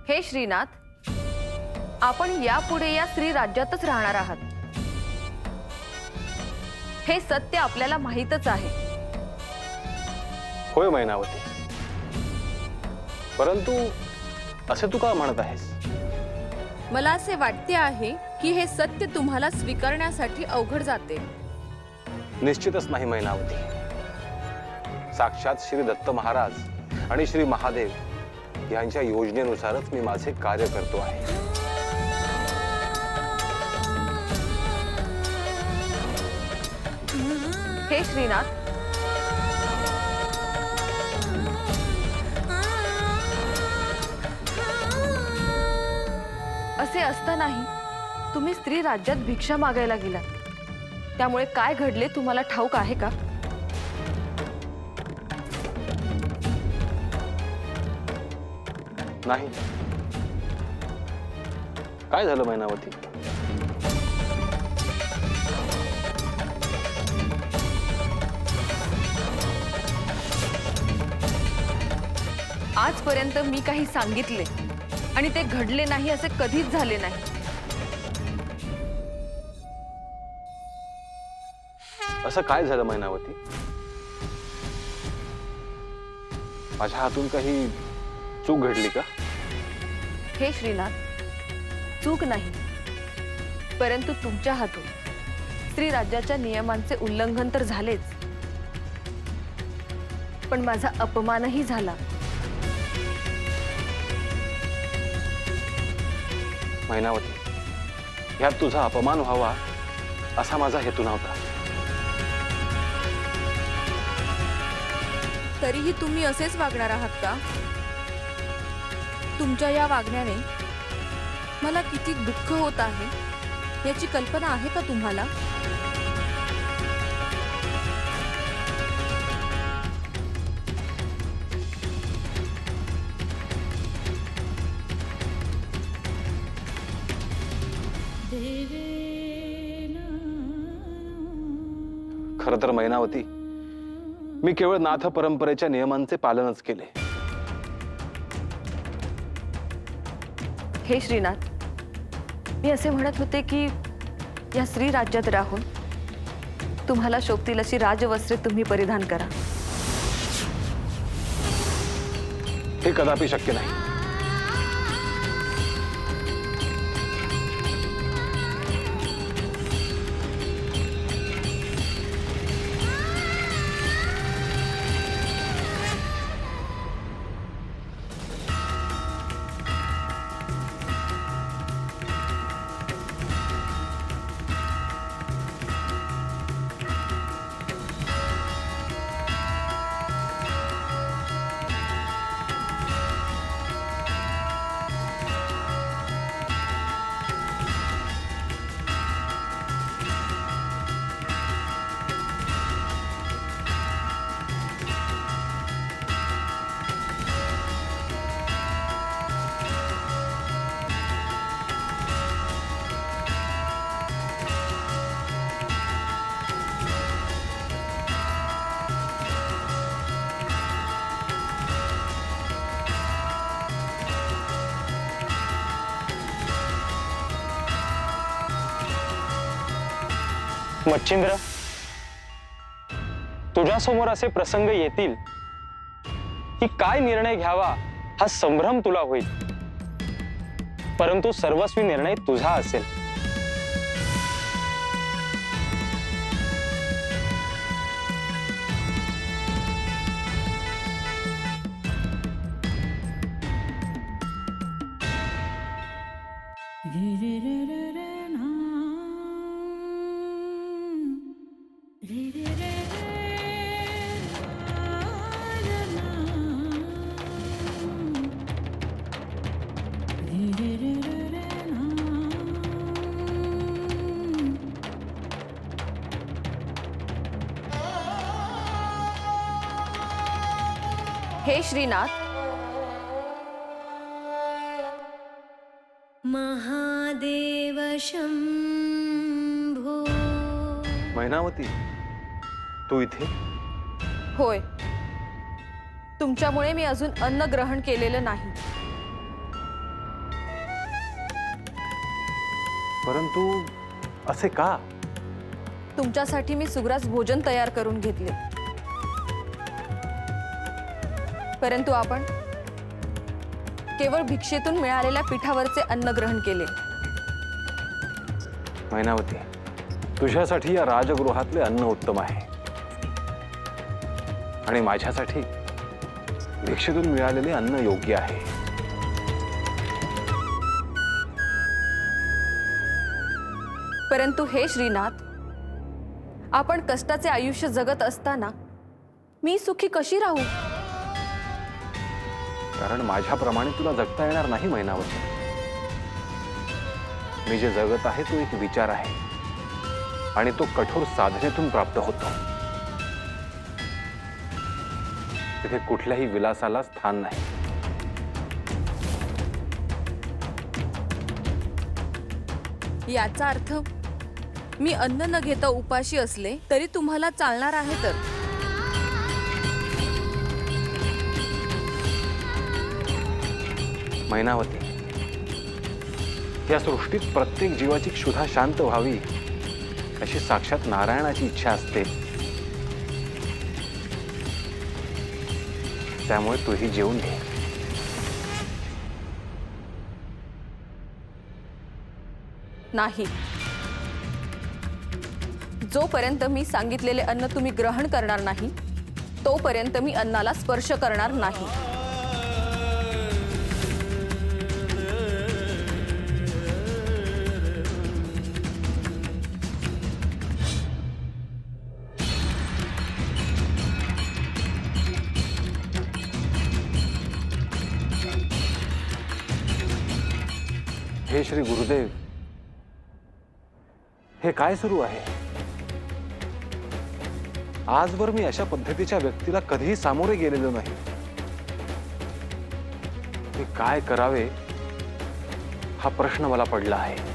हे श्रीनाथ, आपण यापुढे या स्त्री राज्यातच राहणार आहात हे सत्य आपल्याला माहीतच आहे। होय मैनावती, परंतु असे तू का म्हणत आहेस? मला असे वाटते आहे की हे सत्य तुम्हाला स्वीकारण्यासाठी अवघड जाते। निश्चितच नाही मैनावती। साक्षात श्री दत्त महाराज आणि श्री महादेव यांच्या योजनेनुसारच मी माझे कार्य करतो आहे। हे श्रीनाथ, असे असतानाही तुम्ही स्त्री राज्यात भिक्षा मागायला गेलात, त्यामुळे काय घडले तुम्हाला ठाऊक आहे का? नाही। काय झालं मैनावती? आजपर्यंत मी काही सांगितले आणि ते घडले नाही असे कधीच झाले नाही। असं काय झालं मैनावती? माझ्या हातून काही चूक घडली का? हे श्रीनाथ, चूक नाही, परंतु तुमच्या हातून स्त्री राज्याच्या नियमांचे उल्लंघन तर झालेच, पण माझा अपमानही झाला। मैनावती, यात तुझा अपमान व्हावा असा माझा हेतू नव्हता। तरीही तुम्ही असेच वागणार आहात का? तुमच्या या वागण्याने मला किती दुःख होत आहे याची कल्पना आहे का तुम्हाला? खरं तर मैनावती, मी केवळ नाथ परंपरेच्या नियमांचे पालनच केले। हे श्रीनाथ, मी असे म्हणत होते की या स्त्री राज्यात राहून तुम्हाला शोभतील अशी राजवस्त्रे तुम्ही परिधान करा। हे कदापि शक्य नाही। मच्छिंद्र, तुझ्यासमोर असे प्रसंग येतील की काय निर्णय घ्यावा हा संभ्रम तुला होईल, परंतु सर्वस्वी निर्णय तुझा असेल। हे श्रीनाथ, महादेव शंभो। मैनावती, तू इथे? होय, तुमच्यामुळे मी अजून अन्न ग्रहण केलेलं नाही। परंतु असे का? तुमच्यासाठी मी सुग्रास भोजन तयार करून घेतले, परंतु आपण केवळ भिक्षेतून मिळालेल्या पिठावरचे अन्न ग्रहण केले. मैनावती, तुझ्यासाठी या राजगृहातले अन्न उत्तम आहे आणि माझ्यासाठी भिक्षेतून मिळालेले अन्न योग्य आहे. परंतु हे श्रीनाथ, आपण कष्टाचे आयुष्य जगत असताना मी सुखी कशी राहू? कारण माझ्याप्रमाणे तुला जगता येणार नाही मैनावती. मी जे जगत आहे तो एक विचार आहे आणि तो कठोर साधनेतून प्राप्त होतो. तिथे कुठल्याही विलासाला स्थान नाही. याचा अर्थ मी अन्न न घेता उपाशी असले तरी तुम्हाला चालणार आहे तर? मैनावती, या सृष्टीत प्रत्येक जीवाची क्षुधा शांत व्हावी अशी साक्षात नारायणाची इच्छा असते. त्यामुळे तूही जेवून घे. नाही, जोपर्यंत मी सांगितलेले अन्न तुम्ही ग्रहण करणार नाही तोपर्यंत मी अन्नाला स्पर्श करणार नाही. हे श्री गुरुदेव, हे काय सुरू आहे? आजवर मी अशा पद्धतीच्या व्यक्तीला कधीही सामोरे गेलेलो नाही. मी काय करावे हा प्रश्न मला पडला आहे.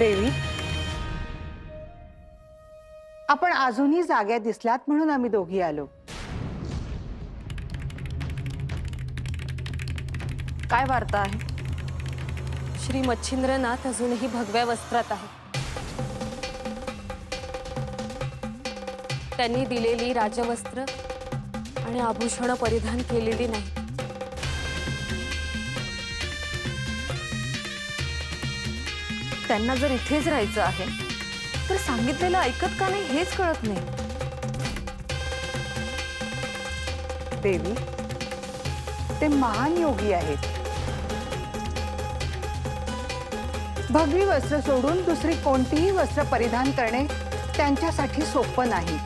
देवी, आपण अजूनही जाग्या दिसलात म्हणून आम्ही दोघी आलो. काय वार्ता आहे? श्री मच्छिंद्रनाथ अजूनही भगव्या वस्त्रात आहे. त्यांनी दिलेली राजवस्त्र आणि आभूषण परिधान केलेली नाही. त्यांना जर इथेच राहायचं आहे तर सांगितलेलं ऐकत का नाही हेच कळत नाही. देवी, ते महान योगी आहेत. भगवी वस्त्र सोडून दुसरी कोणतीही वस्त्र परिधान करणे त्यांच्यासाठी सोपं नाही.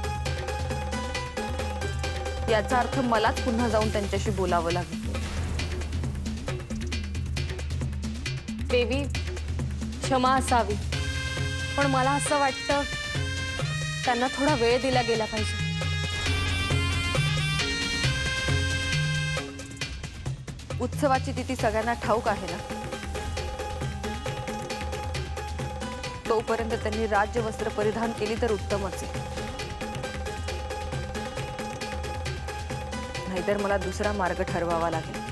याचा अर्थ मलाच पुन्हा जाऊन त्यांच्याशी बोलावं लागेल. देवी, क्षमा असावी, पण मला असं वाटतं त्यांना थोडा वेळ दिला गेला पाहिजे. उत्सवाची तिथी सगळ्यांना ठाऊक आहे ना? तोपर्यंत त्यांनी राज्यवस्त्र परिधान केली तर उत्तमच आहे. नाहीतर मला दुसरा मार्ग ठरवावा लागेल.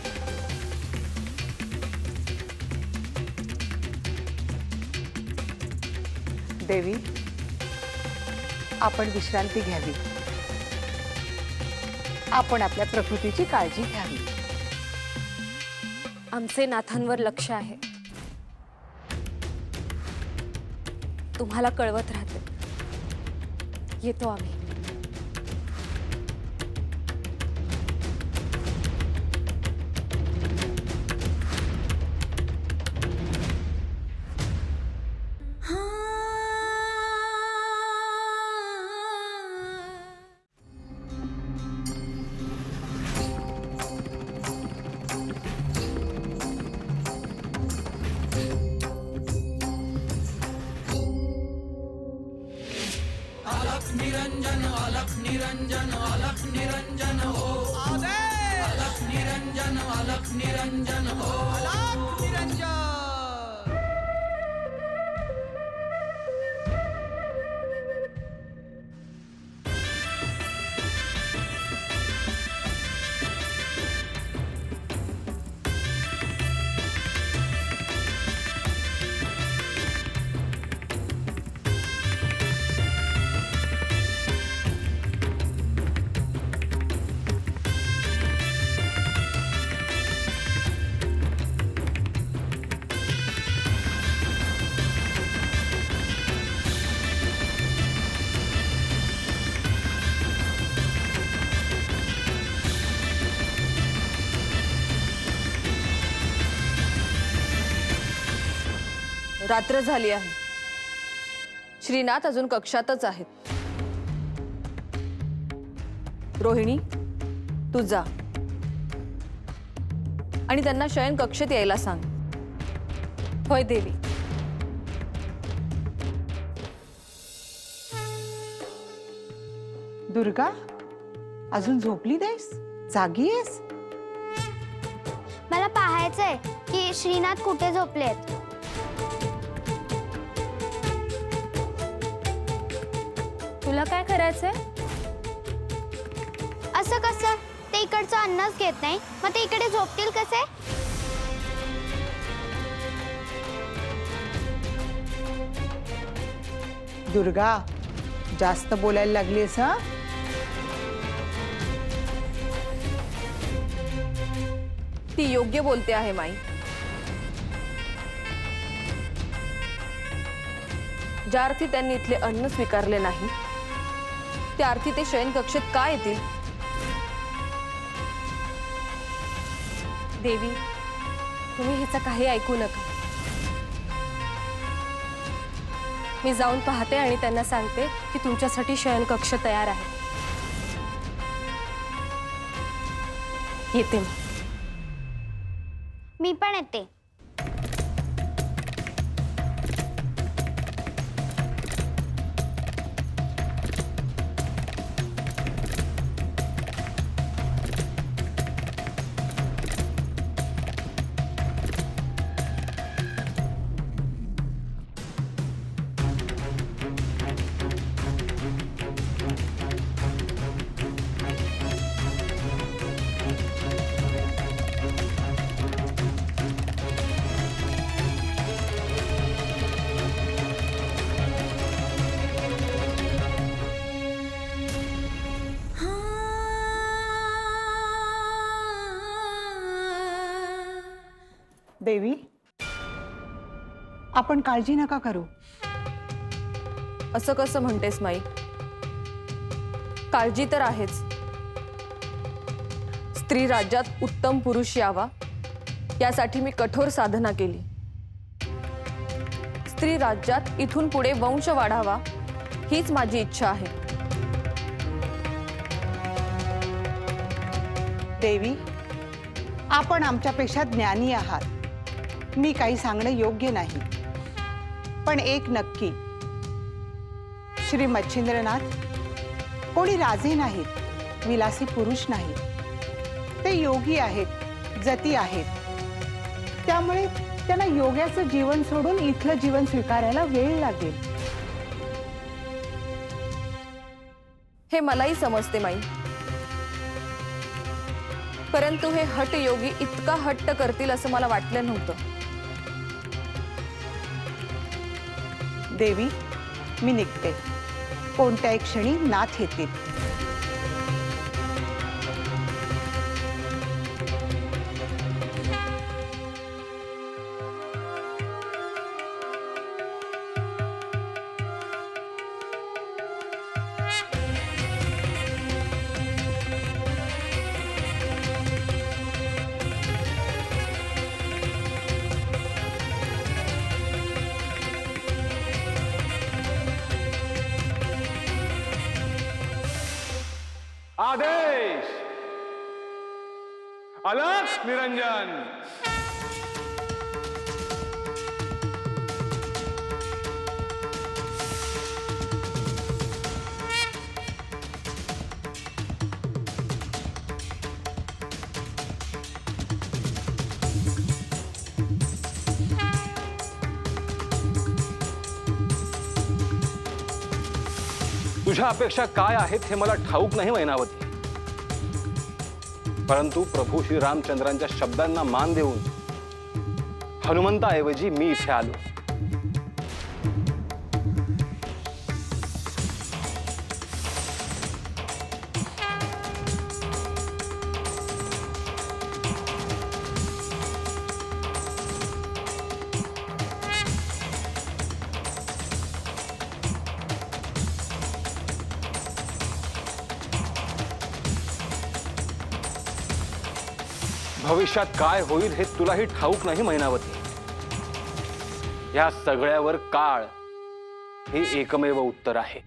देवी, आपण विश्रांती घ्यावी. आपण आपल्या प्रकृतीची काळजी घ्यावी. आमचे नाथांवर लक्ष आहे. तुम्हाला कळवत राहते. येतो आम्ही. रात्र झाली आहे. श्रीनाथ अजून कक्षातच आहेत. रोहिणी, तू जा आणि त्यांना शयन कक्षेत यायला सांग. होय देवी. दुर्गा, अजून झोपली नाहीस? जागी आहेस? मला पाहायचंय की श्रीनाथ कुठे झोपलेत. तुला काय करायचंय? असं कसं? ते इकडचं अन्नच घेत नाही, मग ते इकडे झोपतील कसे? दुर्गा, जास्त बोलायला लागलीस हं? ती योग्य बोलते आहे माई. ज्या अर्थी त्यांनी इथले अन्न स्वीकारले नाही, त्या अर्थी ते शयन कक्षेत का येतील? देवी, तुम्ही हिचं काही ऐकू नका. मी जाऊन पाहते आणि त्यांना सांगते की तुमच्यासाठी शयन कक्ष तयार आहे. येते मी. मी पण येते. देवी, आपण काळजी नका करू. असं कसं म्हणतेस माई? काळजी तर आहेच. स्त्री राज्यात उत्तम पुरुष यावा यासाठी मी कठोर साधना केली. स्त्री राज्यात इथून पुढे वंश वाढावा हीच माझी इच्छा आहे. देवी, आपण आमच्यापेक्षा ज्ञानी आहात. मी काही सांगणं योग्य नाही, पण एक नक्की, श्री मच्छिंद्रनाथ कोणी राजे नाहीत, विलासी पुरुष नाहीत. ते योगी आहेत, जती आहेत. त्यामुळे त्यांना योग्याचं जीवन सोडून इथलं जीवन स्वीकारायला वेळ लागेल. हे मलाही समजते माई, परंतु हे हटयोगी इतका हट्ट करतील असं मला वाटलं नव्हतं. देवी, मी निघते. कोणत्याही क्षणी नाथ येतील. आदेश, अलख निरंजन. तुझ्या अपेक्षा काय आहेत हे मला ठाऊक नाही मैनावती, परंतु प्रभू श्री रामचंद्रांच्या शब्दांना मान देऊन हनुमंताऐवजी मी इथे आलो. भविष्यात काय होईल हे तुलाही ठाऊक नाही मैनावती. या सगळ्यावर काळ हे एकमेव उत्तर आहे.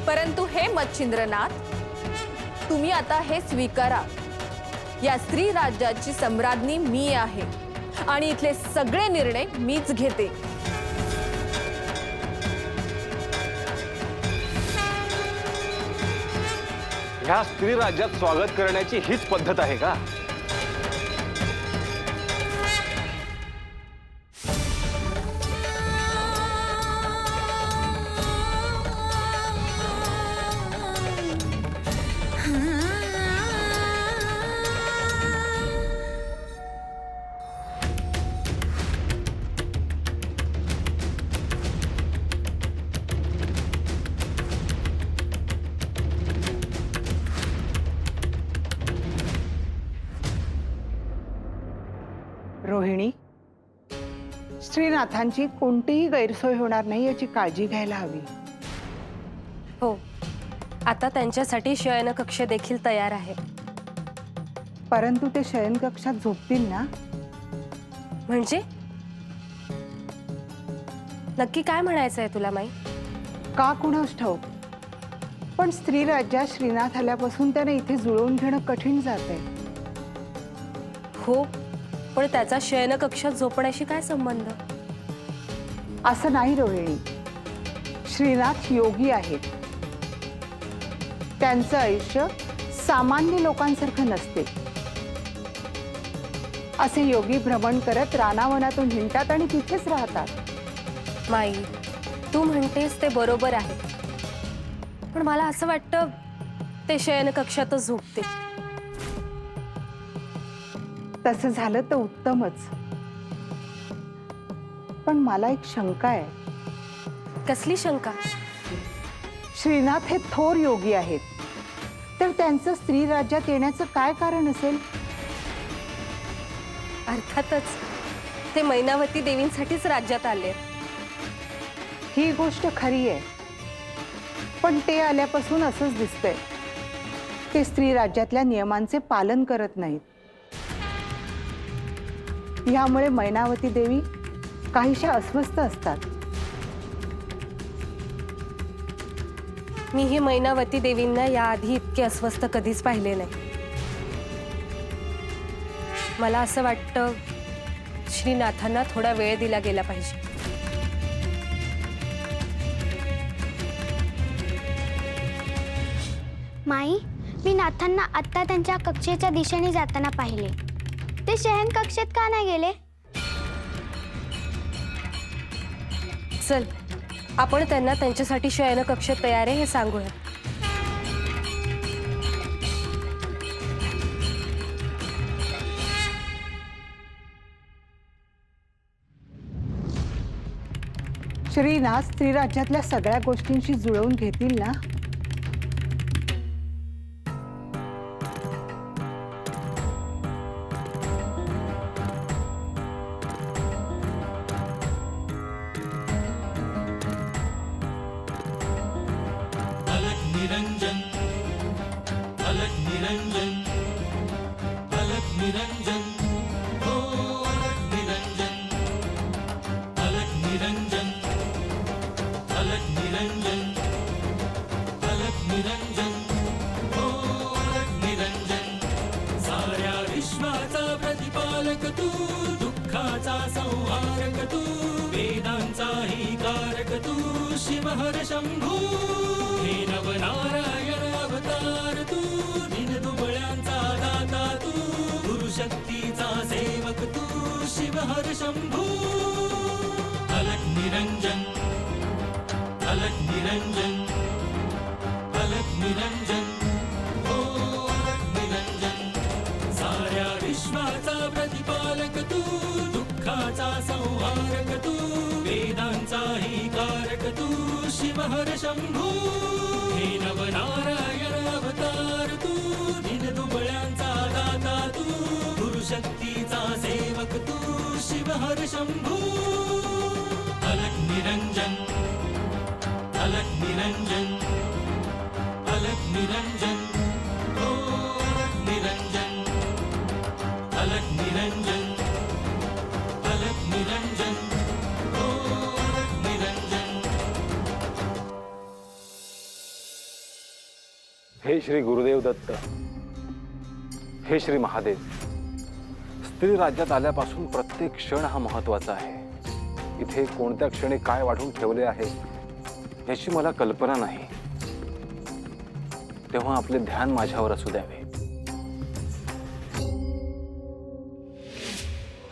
परंतु हे मच्छिंद्रनाथ, तुम्ही आता हे स्वीकारा, या स्त्री राज्याची सम्राज्ञी मी आहे आणि इथले सगळे निर्णय मीच घेते. ह्या स्त्री राज्यात स्वागत करण्याची हीच पद्धत आहे का? रोहिणी, श्रीनाथांची कोणतीही गैरसोय होणार नाही याची काळजी घ्यायला हवी. हो, आता त्यांच्यासाठी शयनकक्ष देखील तयार आहे. परंतु ते शयनकक्षात झोपतील ना? म्हणजे नक्की काय म्हणायचं आहे तुला माई? का कुणास ठाऊक, पण स्त्री राज्यात श्रीनाथ आल्यापासून त्याने इथे जुळवून घेणं कठीण जातंय. हो, पण त्याचा शयनकक्षात झोपण्याशी काय संबंध? असं नाही रोहिणी, श्रीनाथ योगी आहेत. त्यांचं आयुष्य सामान्य लोकांसारखं नसते. असे योगी भ्रमण करत रानावनातून हिंडतात आणि तिथेच राहतात. माई, तू म्हणतेस ते बरोबर आहे, पण मला असं वाटतं ते शयनकक्षातच झोपते. तसं झालं तर उत्तमच, पण मला एक शंका आहे. कसली शंका? श्रीनाथ हे थोर योगी आहेत, तर त्यांचं स्त्री राज्यात येण्याचं काय कारण असेल? अर्थातच ते मैनावती देवींसाठीच राज्यात आले. ही गोष्ट खरी आहे, पण ते आल्यापासून असंच दिसतंय, ते स्त्री राज्यातल्या नियमांचे पालन करत नाहीत. यामुळे मैनावती देवी काहीशा अस्वस्थ असतात. मी ही मैनावती देवींना याआधी इतके अस्वस्थ कधीच पाहिले नाही. मला असं वाटतं श्रीनाथांना थोडा वेळ दिला गेला पाहिजे. माई, मी नाथांना आत्ता त्यांच्या कक्षेच्या दिशेने जाताना पाहिले. ते शयन कक्षेत का नाही गेले? चल, आपण त्यांना त्यांच्यासाठी शयनकक्ष तयार आहे हे सांगूया. श्रीनाथ स्त्री राज्यातल्या सगळ्या गोष्टींशी जुळवून घेतील ना? शिवहर शंभू हे नवनारायण अवतार तू, दीनदुबळ्यांचा दाता तू, गुरुशक्तीचा सेवक तू, शिवहर शंभू अलग निरंजन दुबळ्यांचाही कारक तू शिवहर शंभू हे नवनारायण अवतार तू दिन दुबळ्यांचा दाता तू गुरुशक्तीचा सेवक तू शिवहर शंभू अलक निरंजन अलक निरंजन अलक निरंजन ओ अलक निरंजन अलक निरंजन अलक निरंजन ओ अलक निरंजन। हे श्री गुरुदेव दत्त, हे श्री महादेव, स्त्री राज्यात आल्यापासून प्रत्येक क्षण हा महत्वाचा आहे। इथे कोणत्या क्षणी काय वाढून ठेवले आहे याची मला कल्पना नाही, तेव्हा आपले ध्यान माझ्यावर असू द्यावे।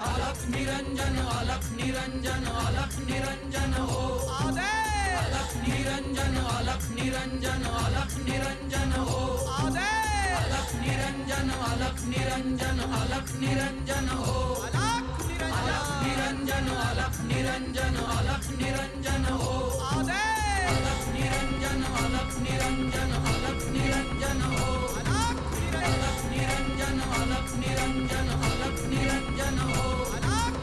अलक निरंजन अलक निरंजन अलक निरंजन हो अलक निरंजन अलक निरंजन अलक निरंजन हो अलक निरंजन अलक निरंजन अलक निरंजन हो अलक निरंजन अलक निरंजन अलक निरंजन हो अलक निरंजन अलक निरंजन अलक निरंजन हो अलक निरंजन अलक निरंजन अलक निरंजन हो अलक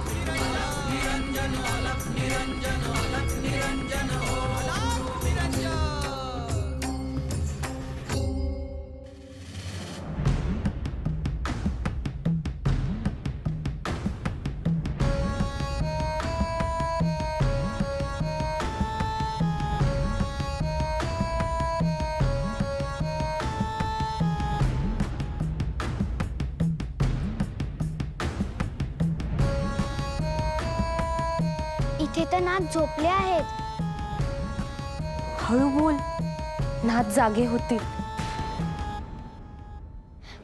निरंजन अलक निरंजन अलक निरंजन हो अलक निरंजन। इथे तर नाथ झोपले आहेत. हळू बोल, नाथ जागे होतील.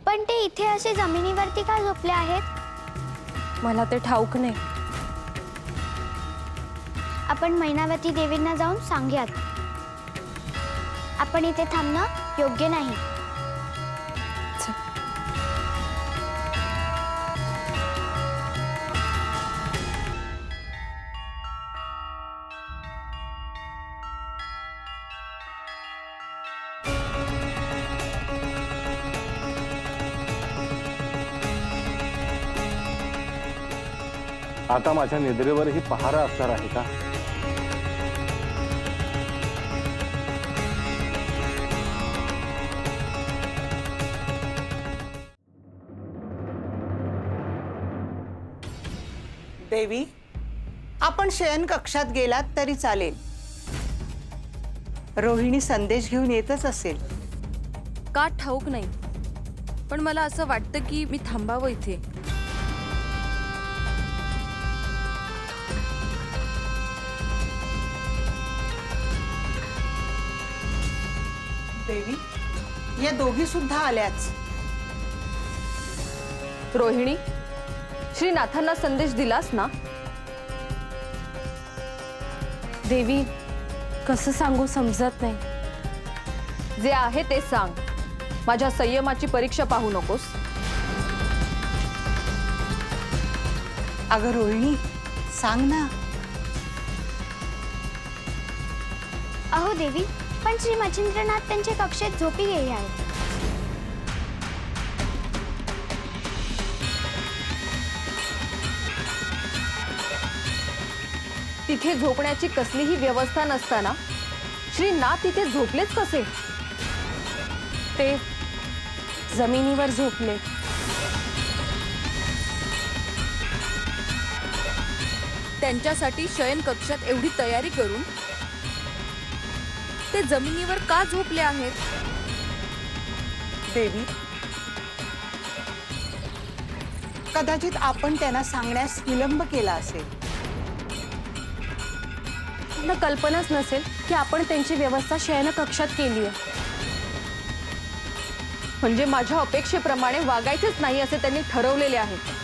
पण ते इथे असे जमिनीवरती का झोपले आहेत? मला ते ठाऊक नाही. आपण मैनावती देवींना जाऊन सांगूयात. आपण इथे थांबणं योग्य नाही. आता माझ्या निद्रेवरही पहारा असणार आहे का? देवी, आपण शयन कक्षात गेलात तरी चालेल. रोहिणी संदेश घेऊन येतच असेल. का ठाऊक नाही, पण मला असं वाटतं की मी थांबावं इथे. देवी, या दोघी सुद्धा आल्याच. रोहिणी, श्रीनाथांना संदेश दिलास ना? देवी, कसं सांगू समजत नाही. जे आहे ते सांग. माझ्या संयमाची परीक्षा पाहू नकोस. अगं रोहिणी, सांग ना. अहो देवी, पण श्री मच्छिंद्रनाथ त्यांच्या कक्षेत झोपी गेले आहेत. तिथे झोपण्याची कसलीही व्यवस्था नसताना श्रीनाथ तिथे झोपलेच कसे? ते जमिनीवर झोपले. त्यांच्यासाठी शयन कक्षात एवढी तयारी करून ते जमिनीवर का झोपले आहेत? देवी, कदाचित आपण त्यांना सांगण्यास विलंब केला असेल. त्यांना कल्पनाच नसेल की आपण त्यांची व्यवस्था शयन कक्षात केली आहे. म्हणजे माझ्या अपेक्षेप्रमाणे वागायचेच नाही असे त्यांनी ठरवलेले आहे.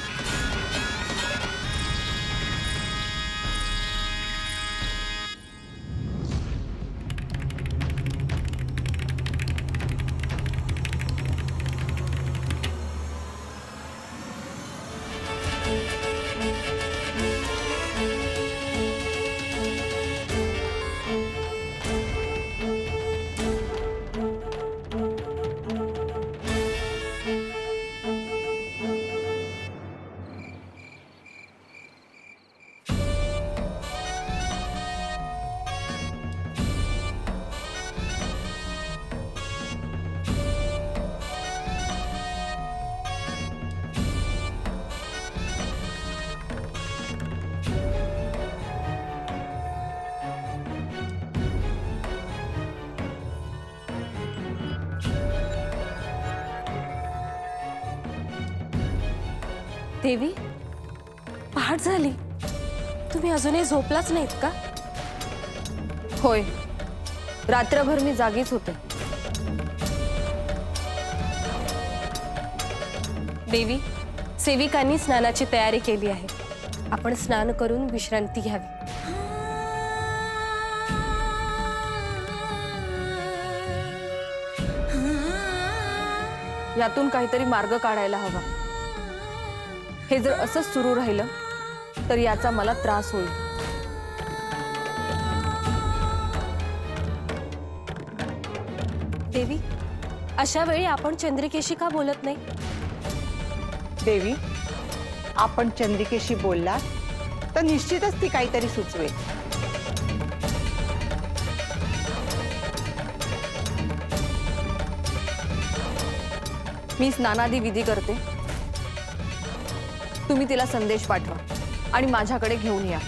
देवी, पहाट झाली, तुम्ही अजूनही झोपलाच नाहीत का? होय, रात्रभर मी जागीच होते. देवी, सेविकांनी स्नानाची तयारी केली आहे. आपण स्नान करून विश्रांती घ्यावी. यातून काहीतरी मार्ग काढायला हवा. हे जर असंच सुरू राहिलं तर याचा मला त्रास होईल. देवी, अशा वेळी आपण चंद्रिकेशी का बोलत नाही? देवी, आपण चंद्रिकेशी बोलला तर निश्चितच ती काहीतरी सुचवेल. मी स्नानादी विधी करते. तुम्ही तिला संदेश पाठवा आणि माझ्याकडे घेऊन या.